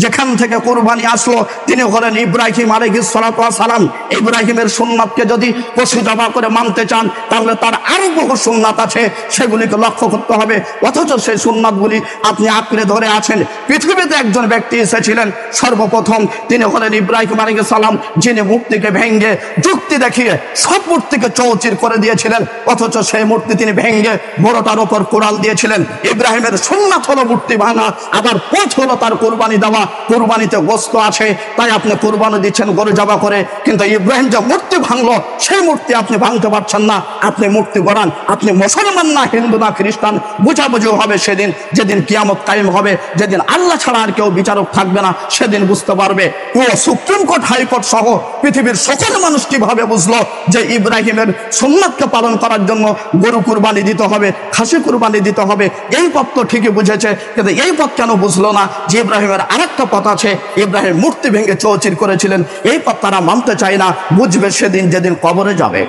যেখান থেকে কুরবানি আসলো তিনি হলেন ইব্রাহিম আলাইহিস সালাতু ওয়াস সালাম। ইব্রাহিমের সুন্নাতকে যদি পশু জবাই করে মানতে চান তাহলে তার আরো বহু সুন্নাত আছে, সেগুলিকে লক্ষ্য করতে হবে। অথচ সেই সুন্নাতগুলি আপনি আঁকড়ে ধরে আছেন। পৃথিবীতে একজন ব্যক্তি এসেছিলেন সর্বপ্রথম, তিনি হলেন ইব্রাহিম আলাইহিস সালাম, যিনি মূর্তিকে ভেঙ্গে যুক্তি দেখিয়ে সব মূর্তিকে চৌচির করে দিয়েছিলেন। অথচ সেই মূর্তি তিনি ভেঙ্গে বড়টার উপর কোরাল দিয়েছিলেন। ইব্রাহিমের সুন্নাত হলো মূর্তি ভাঙা, আবার পথ হলো তার কুরবানি দেওয়া। কুরবানিতে গোশত আছে তাই আপনি কুরবানি দিচ্ছেন গরু জবাই করে, কিন্তু ইব্রাহিম যে মূর্তি ভাঙলো সেই মূর্তি আপনি ভাঙতে পারছেন না। আপনি মূর্তি গড়ান, আপনি মুসলমান না হিন্দু না খ্রিস্টান, বুঝাবুঝি হবে সেদিন, যেদিন কিয়ামত কায়েম হবে, যেদিন আল্লাহ ছাড়া আর কেউ বিচারক থাকবে না, সেদিন বুঝতে পারবে। ও সুপ্রিম কোর্ট হাইকোর্ট সহ পৃথিবীর সকল মানুষ কিভাবে বুঝলো যে ইব্রাহিমের সুন্নাতকে পালন করার জন্য গরু কুরবানি দিতে হবে, খাসি কুরবানি দিতে হবে। এই পথ তো ঠিকই বুঝেছে, কিন্তু এই পথ কেন বুঝলো না যে ইব্রাহিমের আরেকটা পথ আছে, ইব্রাহিম মূর্তি ভেঙে চৌচির করেছিলেন। এই পথ তারা মানতে চায় না, বুঝবে সেদিন যেদিন কবরে যাবে।